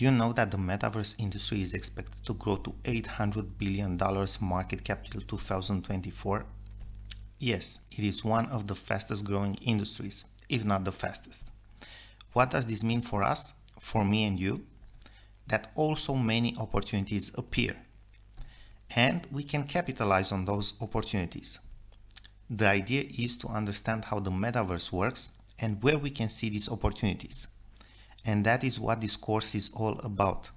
Do you know that the metaverse industry is expected to grow to $800 billion market cap till 2024? Yes, it is one of the fastest growing industries, if not the fastest. What does this mean for us, for me and you? That also many opportunities appear, and we can capitalize on those opportunities. The idea is to understand how the metaverse works and where we can see these opportunities. And that is what this course is all about.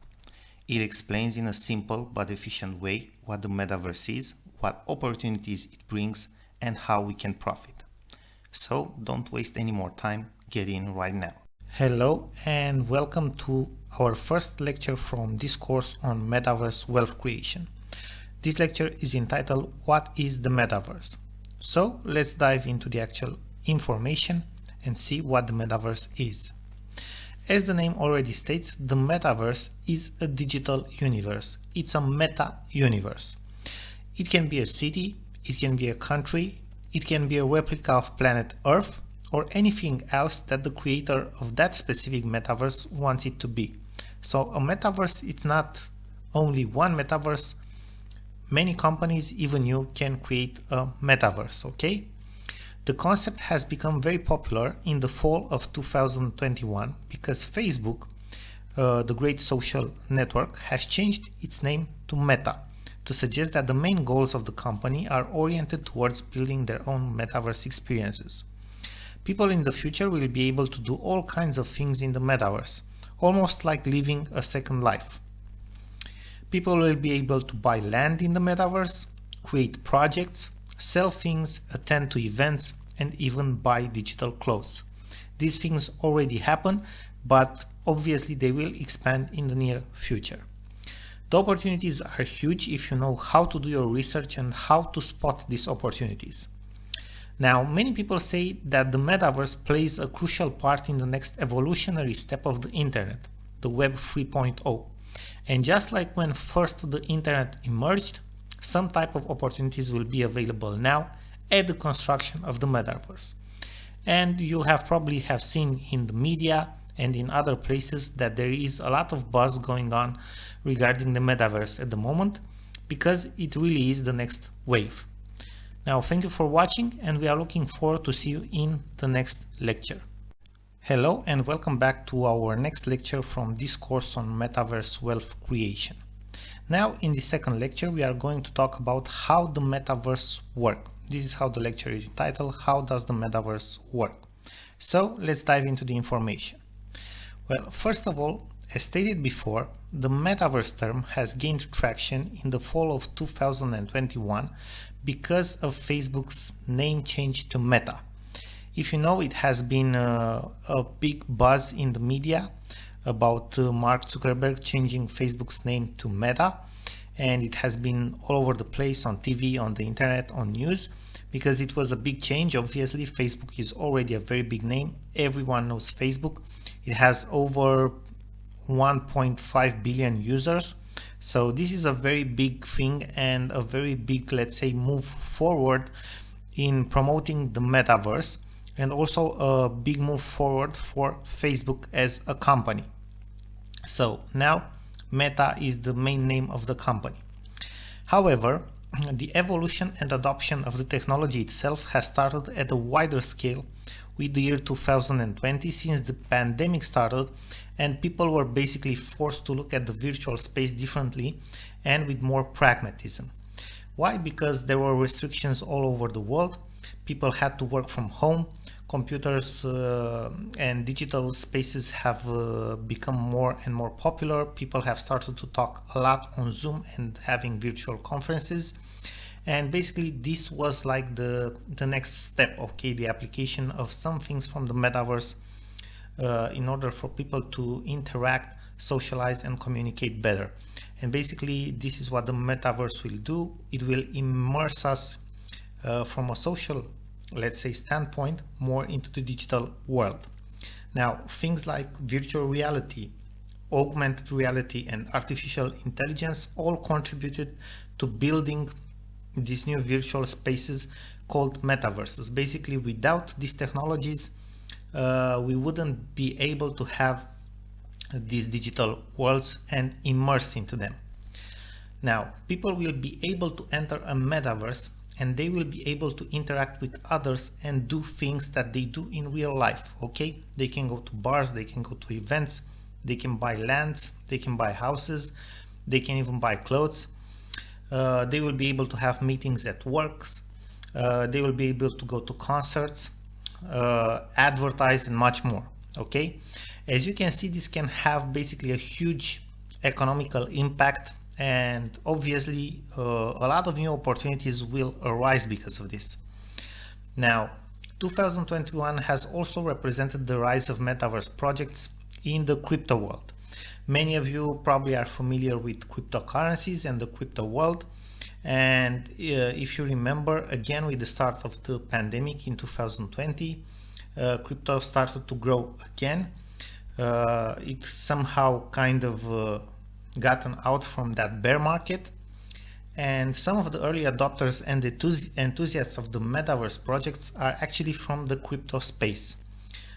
It explains in a simple but efficient way what the metaverse is, what opportunities it brings, and how we can profit. So don't waste any more time, get in right now. Hello and welcome to our first lecture from this course on Metaverse Wealth Creation. This lecture is entitled What is the Metaverse? So let's dive into the actual information and see what the Metaverse is. As the name already states, the Metaverse is a digital universe. It's a meta-universe. It can be a city, it can be a country, it can be a replica of planet Earth, or anything else that the creator of that specific metaverse wants it to be. So a metaverse, it's not only one metaverse. Many companies, even you, can create a metaverse, okay? The concept has become very popular in the fall of 2021 because Facebook, the great social network, has changed its name to Meta to suggest that the main goals of the company are oriented towards building their own metaverse experiences. People in the future will be able to do all kinds of things in the metaverse, almost like living a second life. People will be able to buy land in the metaverse, create projects, sell things, attend to events, and even buy digital clothes. These things already happen, but obviously they will expand in the near future. The opportunities are huge if you know how to do your research and how to spot these opportunities. Now, many people say that the metaverse plays a crucial part in the next evolutionary step of the internet, the Web 3.0. And just like when first the internet emerged, some type of opportunities will be available now at the construction of the metaverse. And you probably have seen in the media and in other places that there is a lot of buzz going on regarding the metaverse at the moment, because it really is the next wave. Now, thank you for watching, and we are looking forward to see you in the next lecture. Hello and welcome back to our next lecture from this course on Metaverse Wealth Creation. Now, in the second lecture, we are going to talk about how the metaverse works. This is how the lecture is entitled, How Does the Metaverse Work? So let's dive into the information. Well, first of all, as stated before, the metaverse term has gained traction in the fall of 2021 because of Facebook's name change to Meta. If you know, it has been a big buzz in the media about Mark Zuckerberg changing Facebook's name to Meta, and it has been all over the place on TV, on the internet, on news, because it was a big change. Obviously, Facebook is already a very big name. Everyone knows Facebook. It has over 1.5 billion users. So this is a very big thing and a very big, let's say, move forward in promoting the metaverse, and also a big move forward for Facebook as a company. So now Meta is the main name of the company. However, the evolution and adoption of the technology itself has started at a wider scale with the year 2020, since the pandemic started and people were basically forced to look at the virtual space differently and with more pragmatism. Why? Because there were restrictions all over the world. People had to work from home. Computers and digital spaces have become more and more popular. People have started to talk a lot on Zoom and having virtual conferences. And basically this was like the next step, okay, the application of some things from the metaverse in order for people to interact, socialize, and communicate better. And basically this is what the metaverse will do. It will immerse us from a social, let's say, standpoint more into the digital world. Now, things like virtual reality, augmented reality, and artificial intelligence all contributed to building these new virtual spaces called metaverses. Basically, without these technologies, we wouldn't be able to have these digital worlds and immerse into them. Now, people will be able to enter a metaverse and they will be able to interact with others and do things that they do in real life, okay? They can go to bars, they can go to events, they can buy lands, they can buy houses, they can even buy clothes. They will be able to have meetings at works, they will be able to go to concerts, advertise, and much more, okay? As you can see, this can have basically a huge economical impact, and obviously a lot of new opportunities will arise because of this. Now, 2021 has also represented the rise of metaverse projects in the crypto world. Many of you probably are familiar with cryptocurrencies and the crypto world. And if you remember, again, with the start of the pandemic in 2020, crypto started to grow again. It somehow kind of gotten out from that bear market, and some of the early adopters and enthusiasts of the metaverse projects are actually from the crypto space.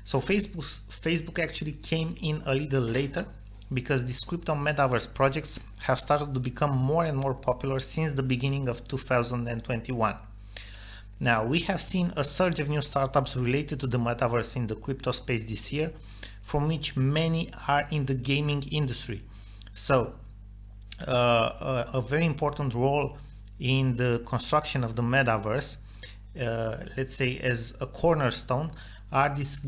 So Facebook actually came in a little later, because these crypto metaverse projects have started to become more and more popular since the beginning of 2021. Now, we have seen a surge of new startups related to the metaverse in the crypto space this year, from which many are in the gaming industry. So a very important role in the construction of the metaverse, let's say as a cornerstone, are these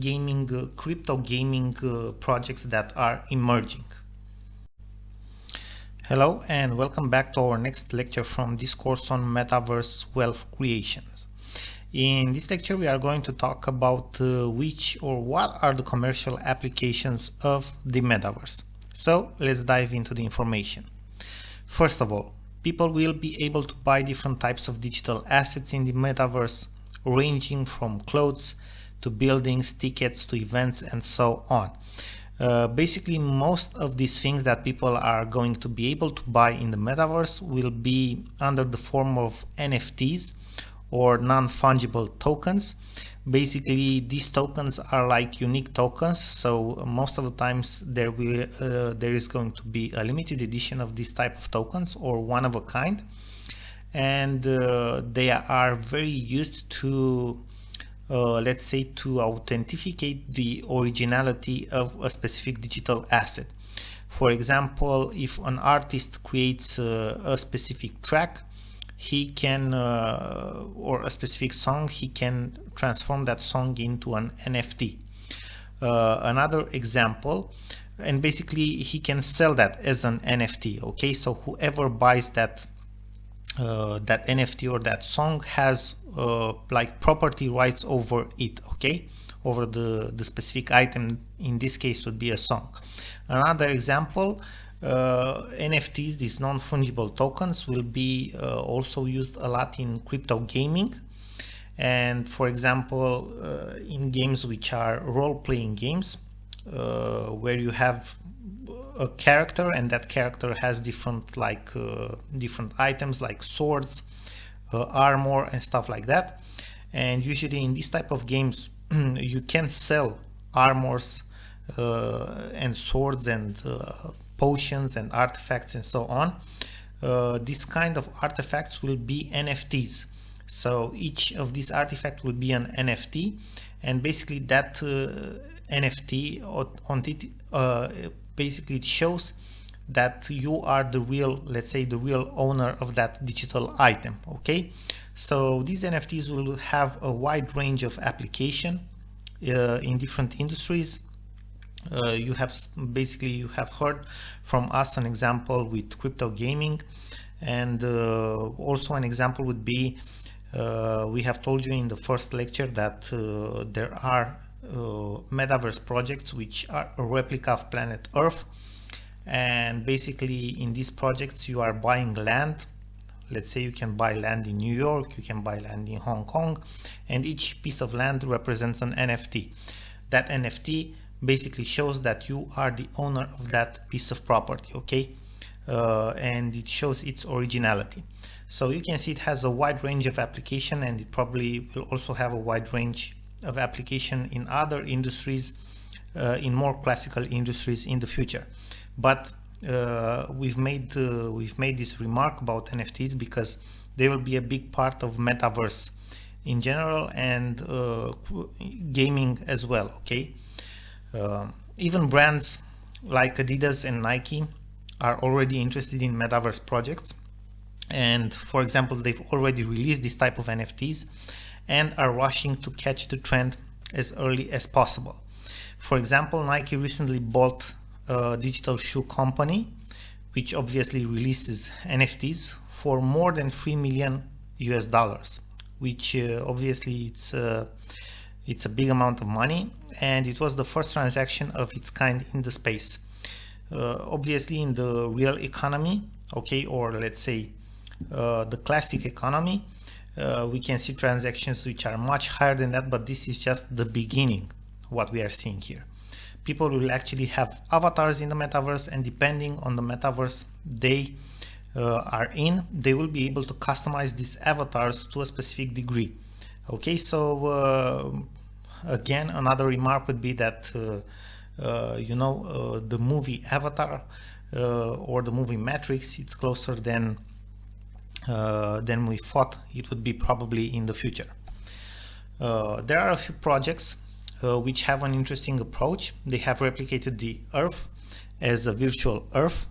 crypto gaming projects that are emerging. Hello and welcome back to our next lecture from this course on Metaverse Wealth Creations. In this lecture we are going to talk about what are the commercial applications of the metaverse. So let's dive into the information. First of all, people will be able to buy different types of digital assets in the metaverse, ranging from clothes to buildings, tickets to events, and so on. Basically, most of these things that people are going to be able to buy in the metaverse will be under the form of NFTs, or non-fungible tokens. Basically, these tokens are like unique tokens, so most of the times there is going to be a limited edition of this type of tokens, or one of a kind, and they are very used to let's say to authenticate the originality of a specific digital asset. For example, if an artist creates a specific track, he can or a specific song, he can transform that song into an NFT. Another example, and basically he can sell that as an NFT. Okay, so whoever buys that that NFT or that song has like property rights over it, okay, over the specific item. In this case would be a song. Another example, NFTs, these non-fungible tokens, will be also used a lot in crypto gaming. And for example, in games which are role-playing games, where you have a character and that character has different different items like swords, armor, and stuff like that. And usually in this type of games you can sell armors and swords and potions and artifacts and so on. This kind of artifacts will be NFTs. So each of these artifacts will be an NFT, and basically that NFT on it basically it shows that you are the real, let's say, the real owner of that digital item. Okay, so these NFTs will have a wide range of application in different industries. You have heard from us an example with crypto gaming, and also an example would be we have told you in the first lecture that there are metaverse projects which are a replica of planet Earth, and basically in these projects you are buying land. Let's say you can buy land in New York, you can buy land in Hong Kong, and each piece of land represents an NFT. That NFT basically shows that you are the owner of that piece of property, okay, and it shows its originality. So you can see it has a wide range of application, and it probably will also have a wide range of application in other industries in more classical industries in the future. But we've made this remark about NFTs because they will be a big part of Metaverse in general and gaming as well. Okay, even brands like Adidas and Nike are already interested in Metaverse projects, and for example, they've already released this type of NFTs and are rushing to catch the trend as early as possible. For example, Nike recently bought a digital shoe company, which obviously releases NFTs for more than $3 million, which obviously it's a big amount of money, and it was the first transaction of its kind in the space. Obviously, in the real economy, okay, or let's say the classic economy, we can see transactions which are much higher than that, but this is just the beginning, what we are seeing here. People will actually have avatars in the metaverse, and depending on the metaverse they are in, they will be able to customize these avatars to a specific degree. Okay, so again, another remark would be that the movie Avatar or the movie Matrix, it's closer than we thought it would be probably in the future. There are a few projects which have an interesting approach. They have replicated the Earth as a virtual Earth,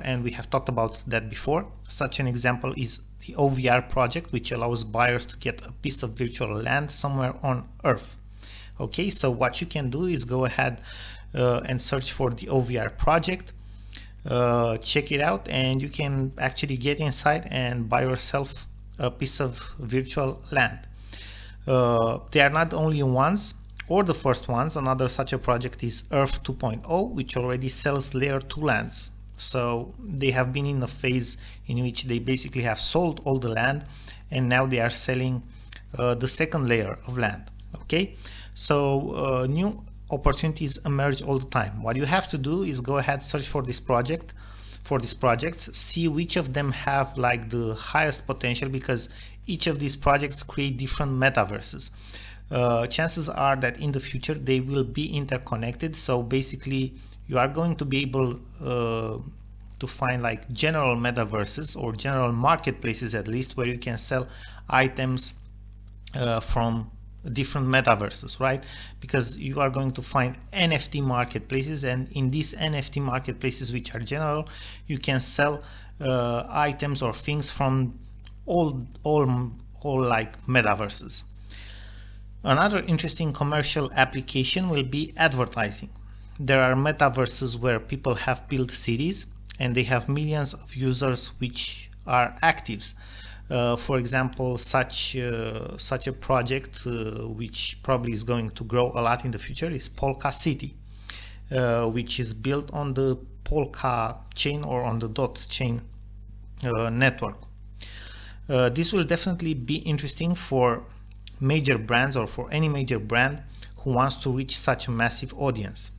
and we have talked about that before. Such an example is the OVR project, which allows buyers to get a piece of virtual land somewhere on Earth. Okay, so what you can do is go ahead and search for the OVR project, check it out, and you can actually get inside and buy yourself a piece of virtual land. They are not the only ones or the first ones. Another such a project is Earth 2.0, which already sells layer 2 lands. So they have been in a phase in which they basically have sold all the land, and now they are selling the second layer of land. Okay, so new opportunities emerge all the time. What you have to do is go ahead, search for these projects, see which of them have like the highest potential, because each of these projects create different metaverses. Chances are that in the future they will be interconnected. So basically you are going to be able to find like general metaverses or general marketplaces, at least, where you can sell items from different metaverses, right? Because you are going to find NFT marketplaces, and in these NFT marketplaces, which are general, you can sell items or things from all like metaverses. Another interesting commercial application will be advertising. There are metaverses where people have built cities and they have millions of users which are actives. For example, such a project which probably is going to grow a lot in the future is Polka City, which is built on the Polka chain or on the dot chain network. This will definitely be interesting for major brands or for any major brand who wants to reach such a massive audience.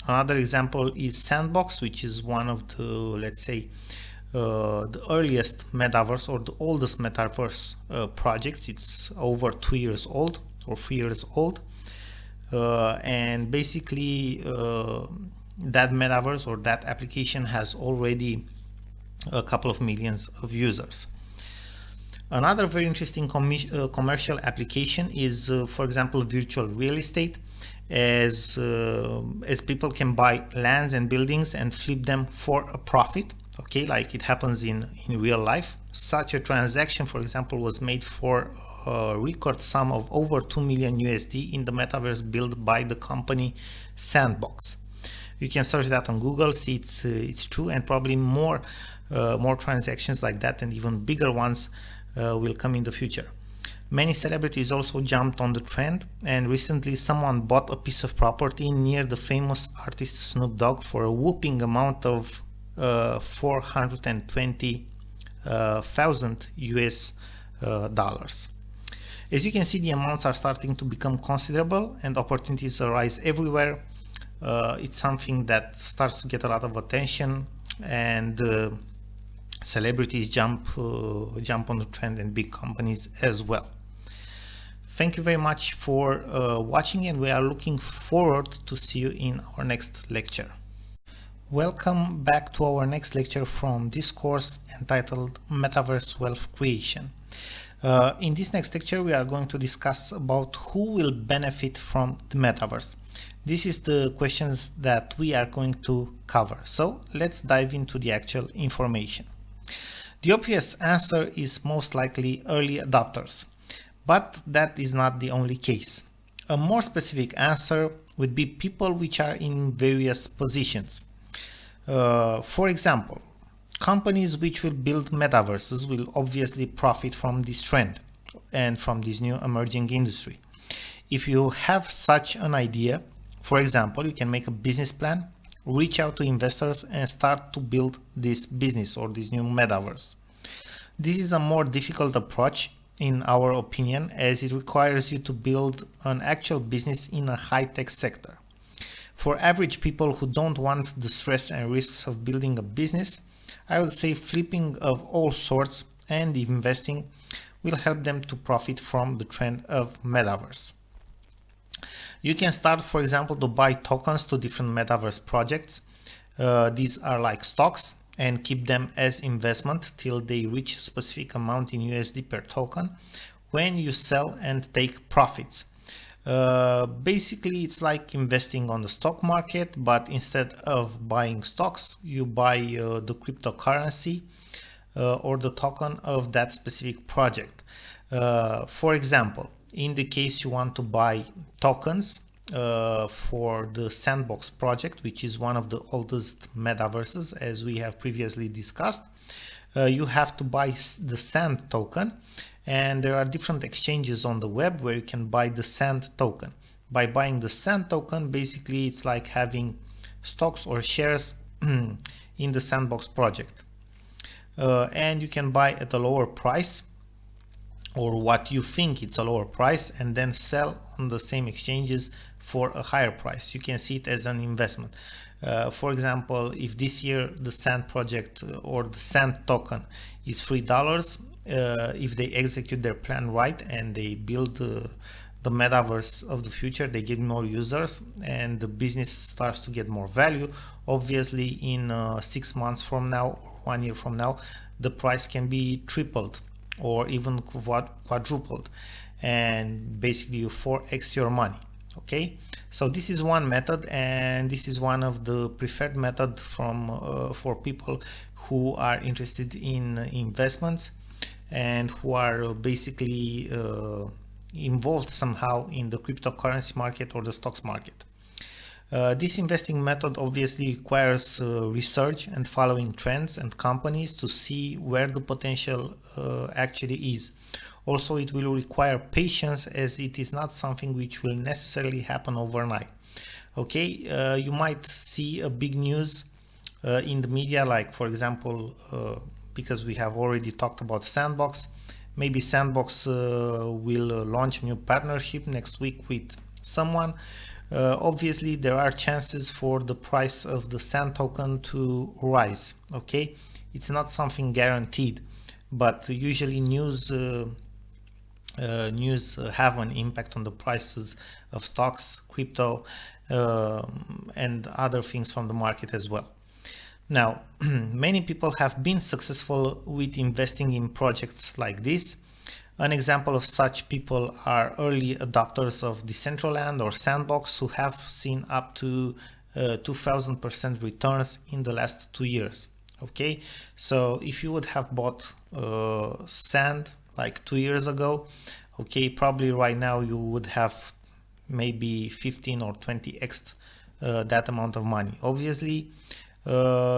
Another example is Sandbox, which is one of the, let's say, the earliest metaverse or the oldest metaverse projects. It's over 2 years old or 3 years old, and basically that metaverse or that application has already a couple of millions of users. Another very interesting commercial application is, for example, virtual real estate, as people can buy lands and buildings and flip them for a profit. Okay, like it happens in real life. Such a transaction, for example, was made for a record sum of over $2 million in the metaverse built by the company Sandbox. You can search that on Google, see it's true, and probably more transactions like that and even bigger ones will come in the future. Many celebrities also jumped on the trend, and recently someone bought a piece of property near the famous artist Snoop Dogg for a whopping amount of $420,000 US dollars. As you can see, the amounts are starting to become considerable and opportunities arise everywhere. It's something that starts to get a lot of attention, and celebrities jump on the trend, and big companies as well. Thank you very much for watching, and we are looking forward to see you in our next lecture. Welcome back to our next lecture from this course entitled Metaverse Wealth Creation. In this next lecture, we are going to discuss about who will benefit from the Metaverse. This is the questions that we are going to cover. So let's dive into the actual information. The obvious answer is most likely early adopters, but that is not the only case. A more specific answer would be people which are in various positions. For example, companies which will build metaverses will obviously profit from this trend and from this new emerging industry. If you have such an idea, for example, you can make a business plan, reach out to investors and start to build this business or this new metaverse. This is a more difficult approach in our opinion, as it requires you to build an actual business in a high-tech sector. For average people who don't want the stress and risks of building a business, I would say flipping of all sorts and investing will help them to profit from the trend of metaverse. You can start, for example, to buy tokens to different metaverse projects. These are like stocks, and keep them as investment till they reach a specific amount in USD per token, when you sell and take profits. Basically, it's like investing on the stock market, but instead of buying stocks, you buy the cryptocurrency or the token of that specific project. For example, in the case you want to buy tokens for the Sandbox project, which is one of the oldest metaverses, as we have previously discussed, you have to buy the Sand token. And there are different exchanges on the web where you can buy the Sand token. By buying the Sand token, basically it's like having stocks or shares in the Sandbox project. And you can buy at a lower price, or what you think it's a lower price, and then sell on the same exchanges for a higher price. You can see it as an investment. For example, if this year the Sand project or the Sand token is $3, if they execute their plan right and they build the metaverse of the future, they get more users and the business starts to get more value. Obviously, in 6 months from now or 1 year from now, the price can be tripled or even quadrupled, and basically you 4x your money. Okay, so this is one method, and this is one of the preferred method for people who are interested in investments and who are basically involved somehow in the cryptocurrency market or the stocks market. This investing method obviously requires research and following trends and companies to see where the potential actually is. Also, it will require patience, as it is not something which will necessarily happen overnight. Okay, you might see a big news in the media, like for example, because we have already talked about Sandbox. Maybe Sandbox will launch a new partnership next week with someone. Obviously, there are chances for the price of the Sand token to rise. Okay, it's not something guaranteed, but usually news have an impact on the prices of stocks, crypto, and other things from the market as well. Now, many people have been successful with investing in projects like this. An example of such people are early adopters of Decentraland or Sandbox, who have seen up to 2000% returns in the last 2 years. Okay, so if you would have bought Sand like 2 years ago, okay, probably right now you would have maybe 15 or 20x that amount of money. Obviously,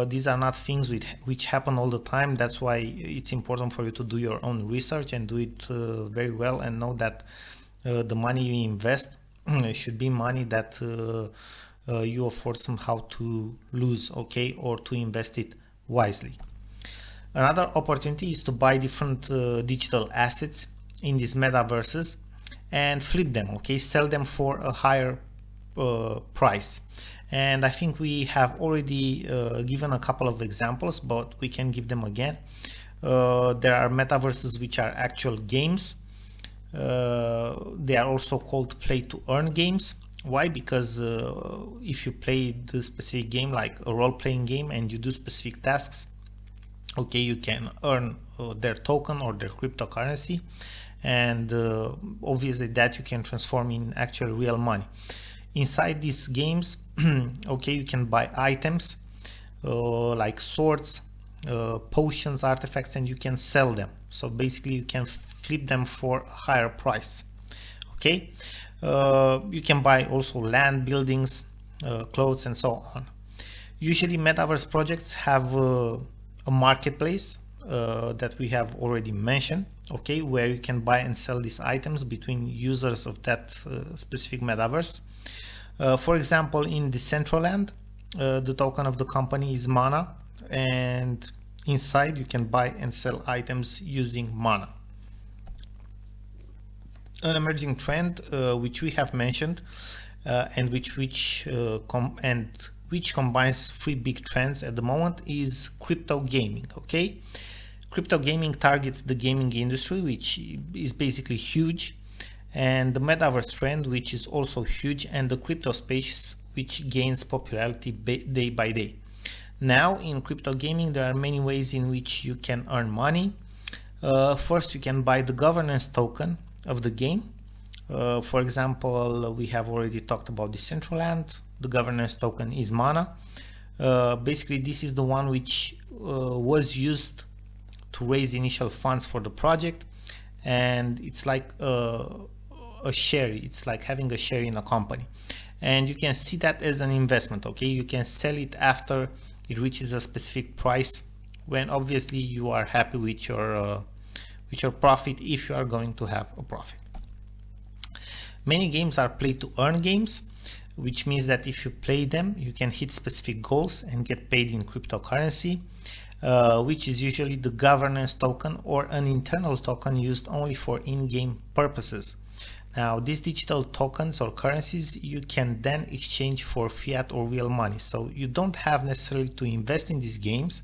these are not things which happen all the time. That's why it's important for you to do your own research and do it very well, and know that the money you invest should be money that you afford somehow to lose, okay, or to invest it wisely. Another opportunity is to buy different digital assets in these metaverses and flip them, okay, sell them for a higher price. And I think we have already given a couple of examples, but we can give them again. There are metaverses which are actual games. They are also called play to earn games. Why? Because if you play the specific game, like a role-playing game, and you do specific tasks, okay, you can earn their token or their cryptocurrency, and obviously that you can transform in actual real money. Inside these games, okay, you can buy items like swords, potions, artifacts, and you can sell them. So basically you can flip them for a higher price. Okay, you can buy also land, buildings, clothes, and so on. Usually metaverse projects have a marketplace that we have already mentioned, okay, where you can buy and sell these items between users of that specific metaverse. For example, in Decentraland, the token of the company is Mana, and inside you can buy and sell items using Mana. An emerging trend which we have mentioned and which combines three big trends at the moment is crypto gaming. Okay, crypto gaming targets the gaming industry, which is basically huge, and the metaverse trend, which is also huge, and the crypto space, which gains popularity day by day. Now in crypto gaming there are many ways in which you can earn money. First, you can buy the governance token of the game. For example, we have already talked about Decentraland. The governance token is Mana. Basically this is the one which was used to raise initial funds for the project, and it's like a share. It's like having a share in a company, and you can see that as an investment. Okay, you can sell it after it reaches a specific price, when obviously you are happy with your profit, if you are going to have a profit. Many games are play to earn games, which means that if you play them you can hit specific goals and get paid in cryptocurrency, which is usually the governance token or an internal token used only for in-game purposes. Now these digital tokens or currencies you can then exchange for fiat or real money, so you don't have necessarily to invest in these games,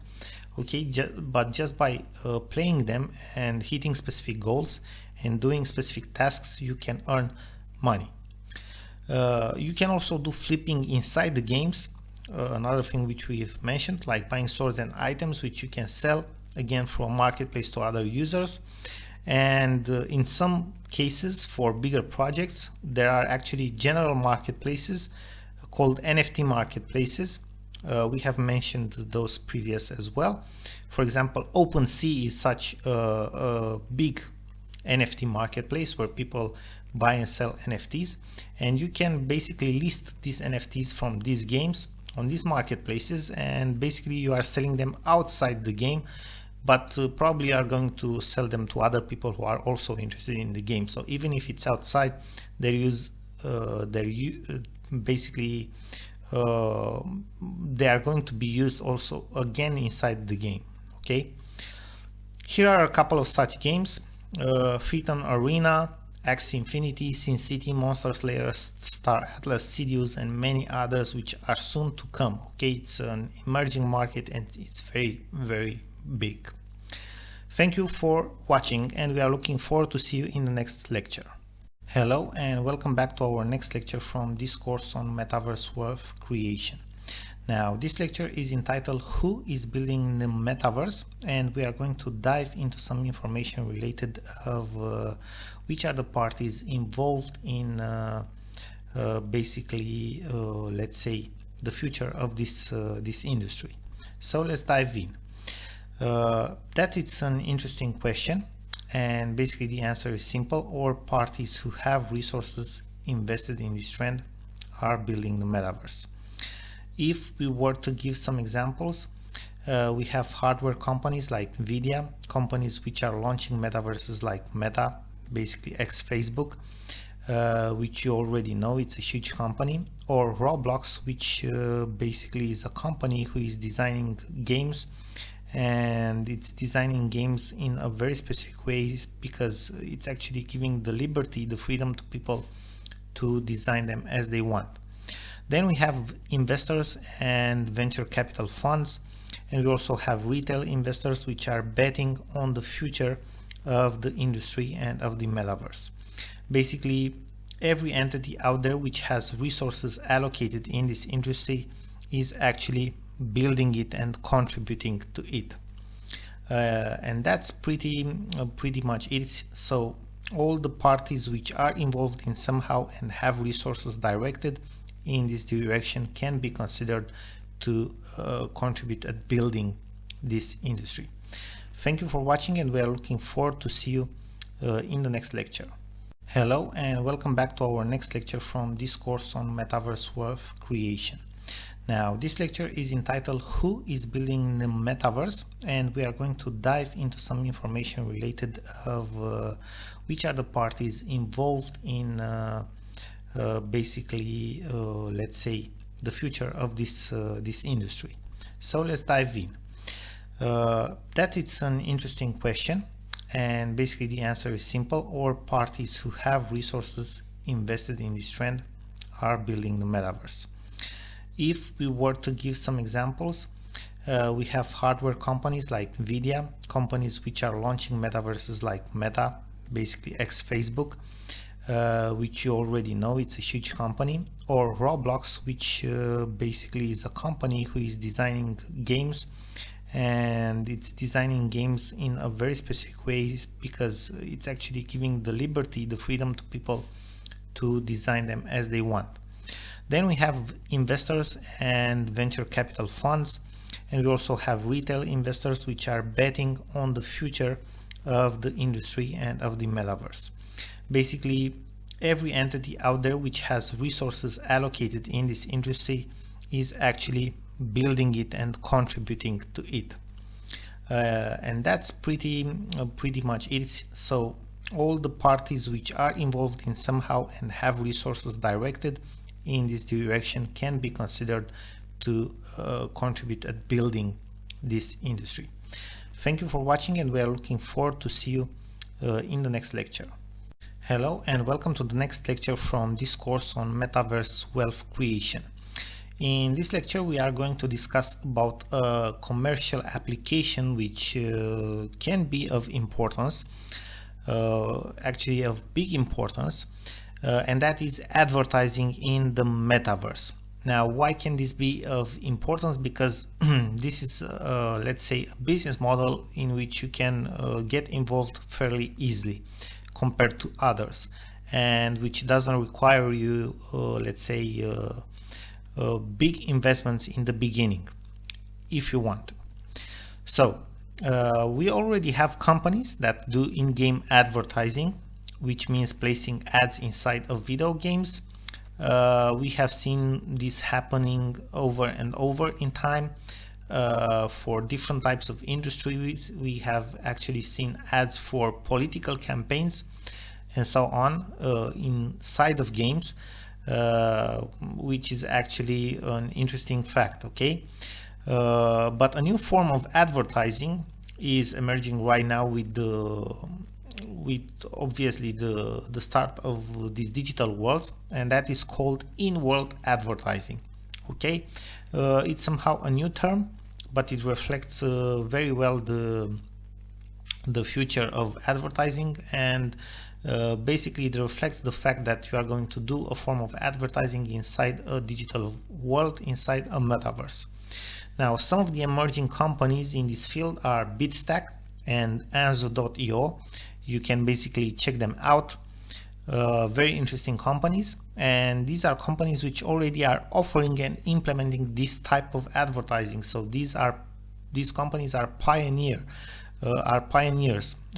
okay, but just by playing them and hitting specific goals and doing specific tasks you can earn money. You can also do flipping inside the games, another thing which we've mentioned, like buying swords and items which you can sell again from a marketplace to other users. And in some cases for bigger projects there are actually general marketplaces called NFT marketplaces. We have mentioned those previous as well. For example, OpenSea is such a big NFT marketplace where people buy and sell NFTs, and you can basically list these NFTs from these games on these marketplaces, and basically you are selling them outside the game, but probably are going to sell them to other people who are also interested in the game. So even if it's outside, basically they are going to be used also again inside the game. Okay, here are a couple of such games: Phaeton Arena, Axie Infinity, Sin City, Monster Slayer, Star Atlas, Sidious, and many others which are soon to come. Okay, it's an emerging market and it's very, very big. Thank you for watching, and we are looking forward to see you in the next lecture. Hello and welcome back to our next lecture from this course on Metaverse Wealth Creation. Now this lecture is entitled Who is Building the Metaverse, and we are going to dive into some information related of which are the parties involved in basically let's say the future of this industry. So let's dive in. That it's an interesting question, and basically the answer is simple. All parties who have resources invested in this trend are building the metaverse. If we were to give some examples, we have hardware companies like Nvidia, companies which are launching metaverses like Meta, basically ex-Facebook, which you already know, it's a huge company, or Roblox, which basically is a company who is designing games, and it's designing games in a very specific way because it's actually giving the liberty, the freedom to people to design them as they want. Then we have investors and venture capital funds, and we also have retail investors which are betting on the future of the industry and of the metaverse. Basically, every entity out there which has resources allocated in this industry is actually building it and contributing to it. And that's pretty much it. So all the parties which are involved in somehow and have resources directed in this direction can be considered to contribute at building this industry. Thank you for watching, and we are looking forward to see you in the next lecture. Hello and welcome back to our next lecture from this course on Metaverse Wealth Creation. Now, this lecture is entitled Who is Building the Metaverse, and we are going to dive into some information related of which are the parties involved in basically let's say the future of this industry. So let's dive in. That it's an interesting question, and basically the answer is simple. All parties who have resources invested in this trend are building the metaverse. If we were to give some examples, we have hardware companies like Nvidia, companies which are launching metaverses like Meta, basically ex-Facebook, which you already know, it's a huge company, or Roblox, which basically is a company who is designing games, and it's designing games in a very specific way because it's actually giving the liberty, the freedom to people to design them as they want. Then we have investors and venture capital funds, and we also have retail investors which are betting on the future of the industry and of the metaverse. Basically, every entity out there which has resources allocated in this industry is actually building it and contributing to it. And that's pretty much it. So all the parties which are involved in somehow and have resources directed in this direction can be considered to contribute at building this industry. Thank you for watching, and we are looking forward to see you in the next lecture. Hello and welcome to the next lecture from this course on Metaverse Wealth Creation. In this lecture we are going to discuss about a commercial application which can be of importance, actually of big importance, and that is advertising in the metaverse. Now, why can this be of importance? Because this is let's say a business model in which you can get involved fairly easily compared to others, and which doesn't require you let's say big investments in the beginning if you want to. So we already have companies that do in-game advertising, which means placing ads inside of video games. We have seen this happening over and over in time for different types of industries. We have actually seen ads for political campaigns and so on inside of games, which is actually an interesting fact. Okay, but a new form of advertising is emerging right now with obviously the start of these digital worlds, and that is called in-world advertising. Okay, it's somehow a new term, but it reflects very well the future of advertising, and basically it reflects the fact that you are going to do a form of advertising inside a digital world, inside a metaverse. Now, some of the emerging companies in this field are Bitstack and Anzo.io. You can basically check them out. Very interesting companies, and these are companies which already are offering and implementing this type of advertising. So these companies are pioneers,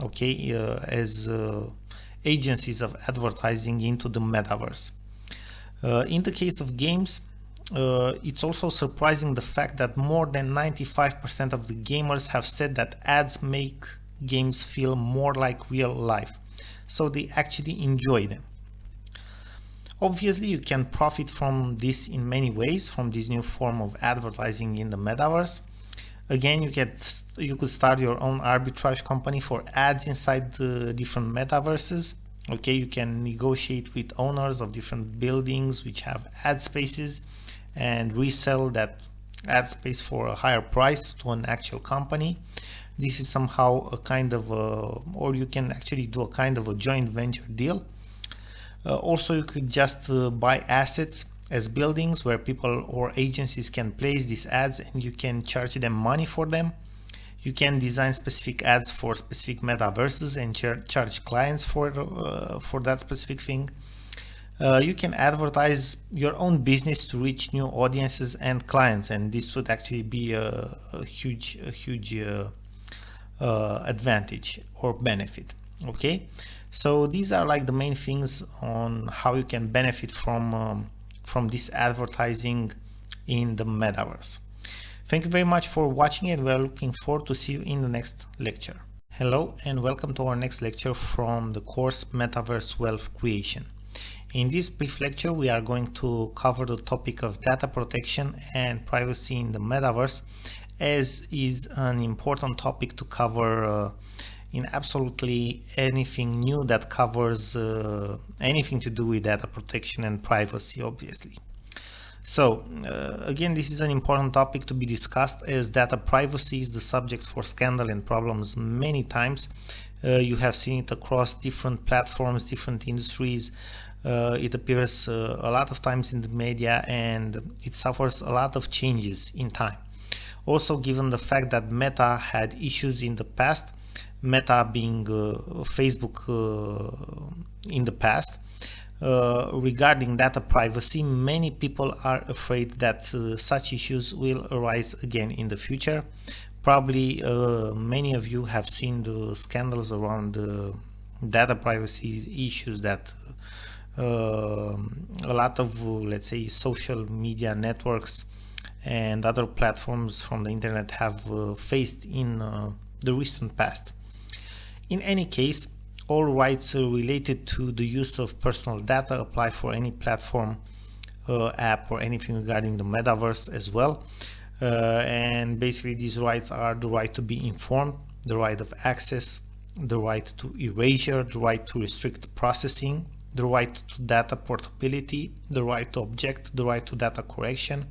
okay, as agencies of advertising into the metaverse. In the case of games, it's also surprising the fact that more than 95% of the gamers have said that ads make games feel more like real life, so they actually enjoy them. Obviously, you can profit from this in many ways, from this new form of advertising in the metaverse. Again, you could start your own arbitrage company for ads inside the different metaverses. Okay, you can negotiate with owners of different buildings which have ad spaces and resell that ad space for a higher price to an actual company. This is somehow a kind of or you can actually do a kind of a joint venture deal. Also, you could just buy assets as buildings where people or agencies can place these ads and you can charge them money for them. You can design specific ads for specific metaverses and charge clients for that specific thing. You can advertise your own business to reach new audiences and clients, and this would actually be a huge advantage or benefit. Okay, so these are like the main things on how you can benefit from this advertising in the metaverse. Thank you very much for watching, and we are looking forward to see you in the next lecture. Hello and welcome to our next lecture from the course Metaverse Wealth Creation. In this brief lecture, we are going to cover the topic of data protection and privacy in the metaverse, as is an important topic to cover in absolutely anything new that covers anything to do with data protection and privacy, obviously. So again, this is an important topic to be discussed, as data privacy is the subject for scandal and problems many times. You have seen it across different platforms, different industries. It appears a lot of times in the media, and it suffers a lot of changes in time. Also, given the fact that Meta had issues in the past, Meta being Facebook in the past, regarding data privacy, many people are afraid that such issues will arise again in the future. Probably many of you have seen the scandals around data privacy issues that a lot of, let's say, social media networks and other platforms from the internet have faced in the recent past. In any case, all rights related to the use of personal data apply for any platform, app, or anything regarding the metaverse as well. And basically these rights are the right to be informed, the right of access, the right to erasure, the right to restrict processing, the right to data portability, the right to object, the right to data correction,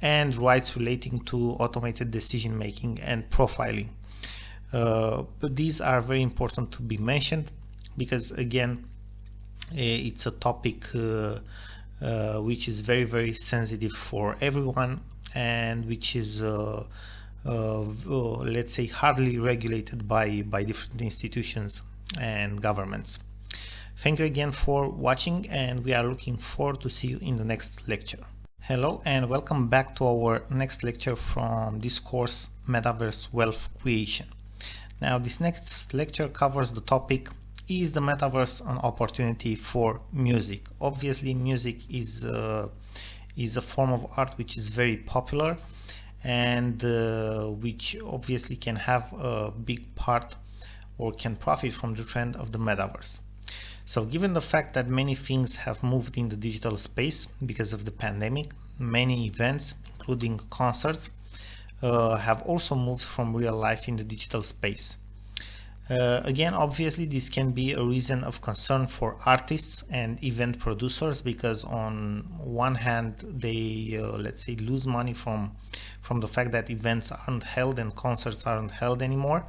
and rights relating to automated decision making and profiling. But these are very important to be mentioned, because again, it's a topic which is very sensitive for everyone, and which is let's say hardly regulated by different institutions and governments. Thank you again for watching, and we are looking forward to see you in the next lecture. Hello and welcome back to our next lecture from this course, Metaverse Wealth Creation. Now, this next lecture covers the topic, is the metaverse an opportunity for music? Obviously, music is a form of art which is very popular, and which obviously can have a big part or can profit from the trend of the metaverse. So given the fact that many things have moved in the digital space because of the pandemic, many events, including concerts, have also moved from real life in the digital space. Again, obviously this can be a reason of concern for artists and event producers, because on one hand they let's say lose money from the fact that events aren't held and concerts aren't held anymore.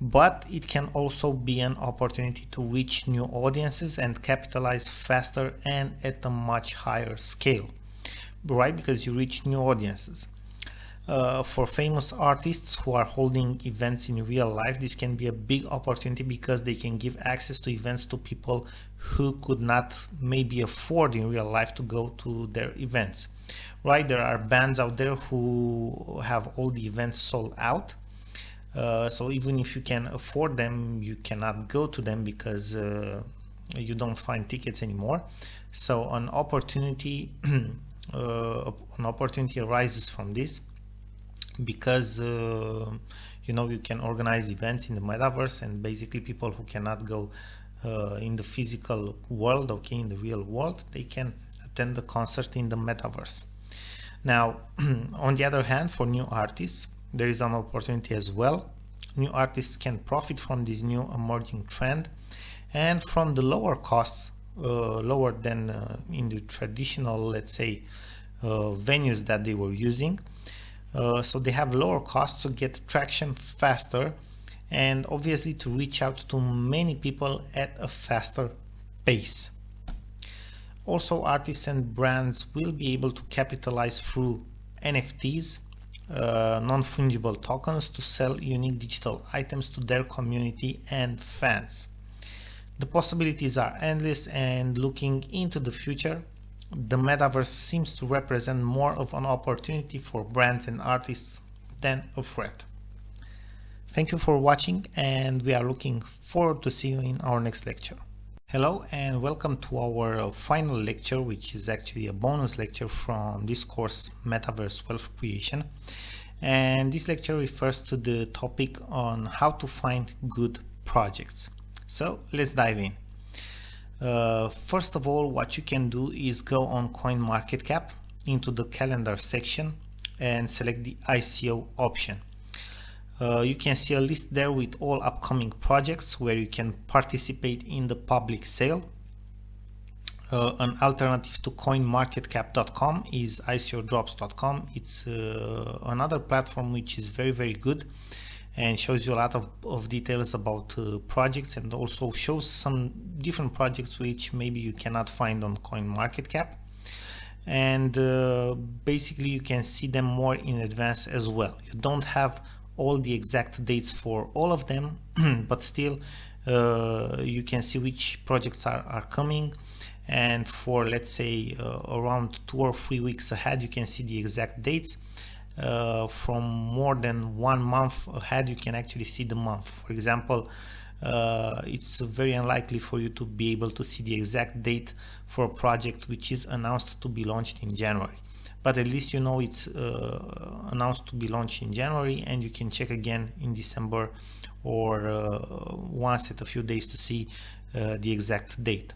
But it can also be an opportunity to reach new audiences and capitalize faster and at a much higher scale, right? Because you reach new audiences. For famous artists who are holding events in real life, this can be a big opportunity, because they can give access to events to people who could not maybe afford in real life to go to their events, right? There are bands out there who have all the events sold out. So even if you can afford them, you cannot go to them because you don't find tickets anymore. So an opportunity arises from this, because you know, you can organize events in the metaverse, and basically people who cannot go in the physical world, okay, in the real world, they can attend the concert in the metaverse. Now, on the other hand, for new artists, there is an opportunity as well. New artists can profit from this new emerging trend, and from the lower costs, lower than in the traditional, let's say, venues that they were using. So they have lower costs to get traction faster, and obviously to reach out to many people at a faster pace. Also, artists and brands will be able to capitalize through NFTs, non-fungible tokens, to sell unique digital items to their community and fans. The possibilities are endless, and looking into the future, the metaverse seems to represent more of an opportunity for brands and artists than a threat. Thank you for watching, and we are looking forward to see you in our next lecture. Hello and welcome to our final lecture, which is actually a bonus lecture from this course, Metaverse Wealth Creation. And this lecture refers to the topic on how to find good projects. So let's dive in. First of all, what you can do is go on CoinMarketCap into the calendar section and select the ICO option. You can see a list there with all upcoming projects where you can participate in the public sale. An alternative to coinmarketcap.com is icodrops.com. It's another platform which is very good and shows you a lot of details about projects, and also shows some different projects which maybe you cannot find on CoinMarketCap. And basically you can see them more in advance as well. You don't have all the exact dates for all of them, but still you can see which projects are coming, and for, let's say, around 2 or 3 weeks ahead you can see the exact dates. From more than 1 month ahead you can actually see the month. For example, it's very unlikely for you to be able to see the exact date for a project which is announced to be launched in January. But at least you know it's announced to be launched in January, and you can check again in December or once at a few days to see the exact date.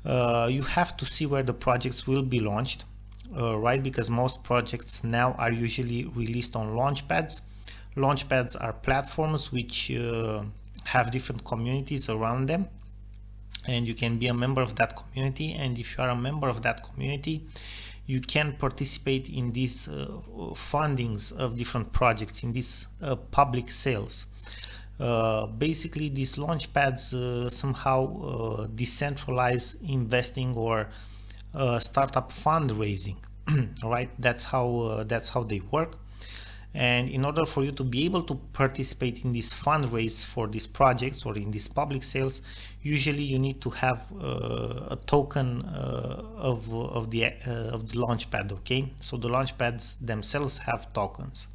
You have to see where the projects will be launched, right? Because most projects now are usually released on launchpads. Launchpads are platforms which have different communities around them, and you can be a member of that community. And if you are a member of that community, you can participate in these fundings of different projects, in these public sales. Basically, these launchpads somehow decentralize investing or startup fundraising, right? That's how they work. And in order for you to be able to participate in this fundraise for these projects or in these public sales, usually you need to have a token of the launchpad. Okay, so the launchpads themselves have tokens.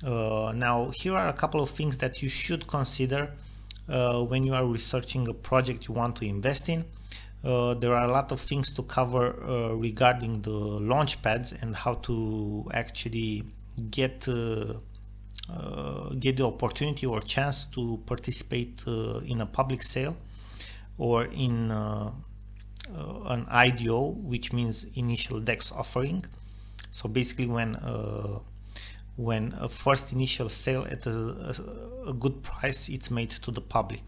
Now here are a couple of things that you should consider when you are researching a project you want to invest in. There are a lot of things to cover regarding the launchpads and how to actually get the opportunity or chance to participate in a public sale or in an IDO, which means initial DEX offering. So basically when a first initial sale at a good price it's made to the public.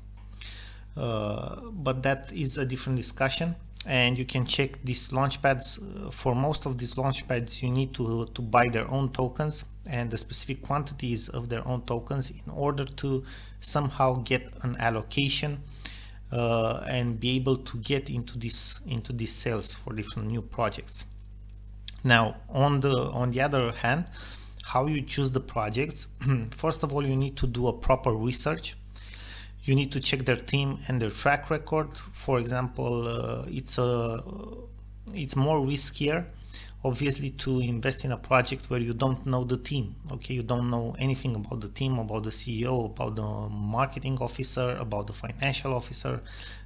But that is a different discussion, and you can check these launchpads. For most of these launchpads you need to buy their own tokens and the specific quantities of their own tokens in order to somehow get an allocation and be able to get into these sales for different new projects. Now on the other hand, how you choose the projects, first of all you need to do a proper research. You need to check their team and their track record. For example, it's more riskier, obviously, to invest in a project where you don't know the team. Okay, you don't know anything about the team, about the CEO, about the marketing officer, about the financial officer,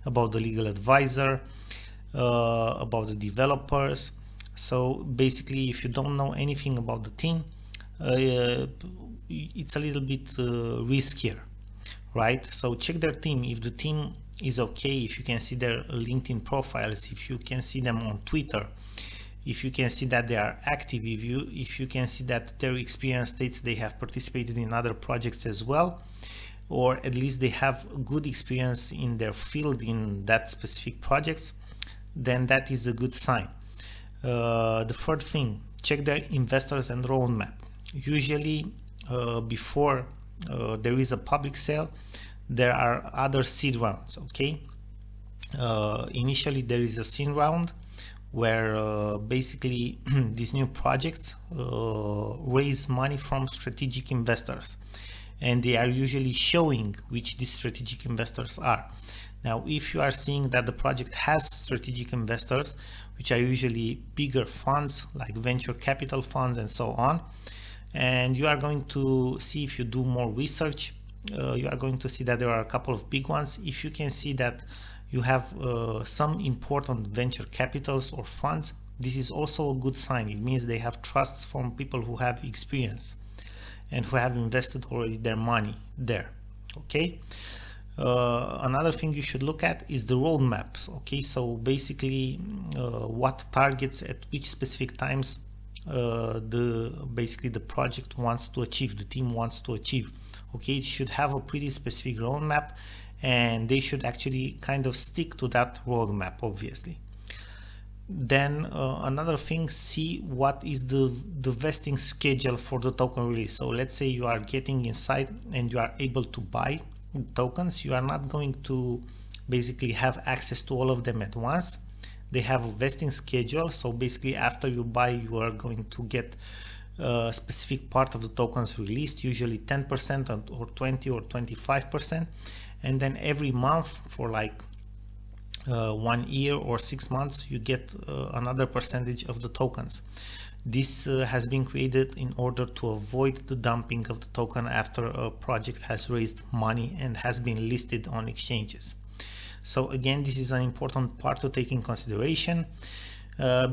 about the legal advisor, about the developers. So basically, if you don't know anything about the team, it's a little bit riskier. Right? So check their team. If the team is okay, if you can see their LinkedIn profiles, if you can see them on Twitter, if you can see that they are active, if you can see that their experience states they have participated in other projects as well, or at least they have good experience in their field in that specific projects, then that is a good sign. The third thing, check their investors and roadmap. Usually before there is a public sale, there are other seed rounds. Okay, Initially there is a seed round where basically these new projects raise money from strategic investors, and they are usually showing which these strategic investors are. Now, if you are seeing that the project has strategic investors, which are usually bigger funds like venture capital funds and so on, and you are going to see, if you do more research, you are going to see that there are a couple of big ones. If you can see that you have some important venture capitals or funds, this is also a good sign. It means they have trusts from people who have experience and who have invested already their money there. Okay. Another thing you should look at is the roadmaps. Okay, so basically what targets at which specific times the project wants to achieve, the team wants to achieve. Okay, it should have a pretty specific roadmap, and they should actually kind of stick to that roadmap, obviously. Then another thing, see what is the vesting schedule for the token release. So let's say you are getting inside and you are able to buy tokens. You are not going to basically have access to all of them at once. They have a vesting schedule, so basically after you buy, you are going to get a specific part of the tokens released, usually 10% or 20 or 25%, and then every month for like 1 year or 6 months you get another percentage of the tokens. This has been created in order to avoid the dumping of the token after a project has raised money and has been listed on exchanges. So again, this is an important part to take in consideration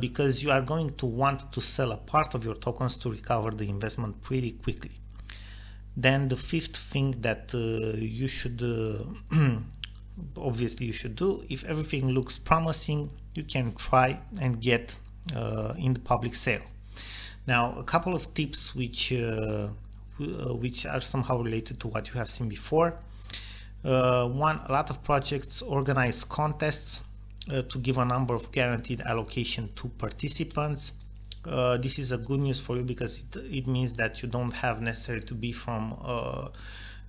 because you are going to want to sell a part of your tokens to recover the investment pretty quickly. Then the fifth thing that you should obviously you should do, if everything looks promising, you can try and get in the public sale. Now, a couple of tips which are somehow related to what you have seen before. One, a lot of projects organize contests to give a number of guaranteed allocation to participants. This is a good news for you because it means that you don't have necessarily to be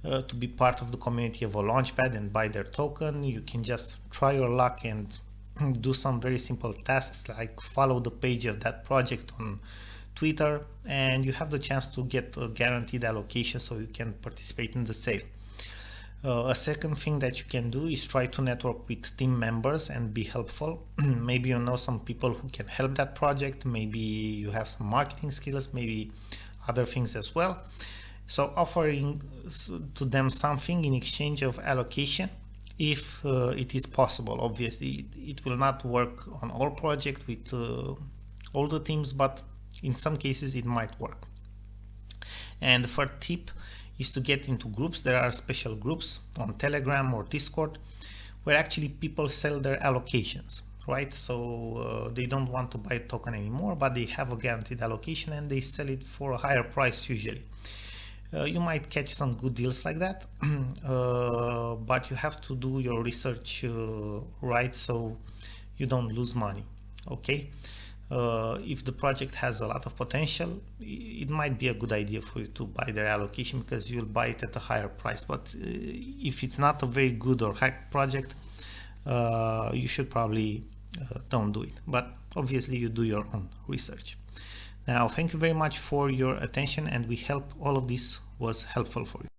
to be part of the community of a launchpad and buy their token. You can just try your luck and do some very simple tasks like follow the page of that project on Twitter, and you have the chance to get a guaranteed allocation so you can participate in the sale. A second thing that you can do is try to network with team members and be helpful. Maybe you know some people who can help that project, maybe you have some marketing skills, maybe other things as well. So offering to them something in exchange of allocation, if it is possible. Obviously it will not work on all projects with all the teams, but in some cases it might work. And the third tip is to get into groups. There are special groups on Telegram or Discord where actually people sell their allocations, right? So they don't want to buy a token anymore, but they have a guaranteed allocation and they sell it for a higher price usually. You might catch some good deals like that, but you have to do your research right so you don't lose money. Okay. If the project has a lot of potential, it might be a good idea for you to buy their allocation because you'll buy it at a higher price. But if it's not a very good or high project, you should probably don't do it. But obviously you do your own research. Now, thank you very much for your attention, and we hope all of this was helpful for you.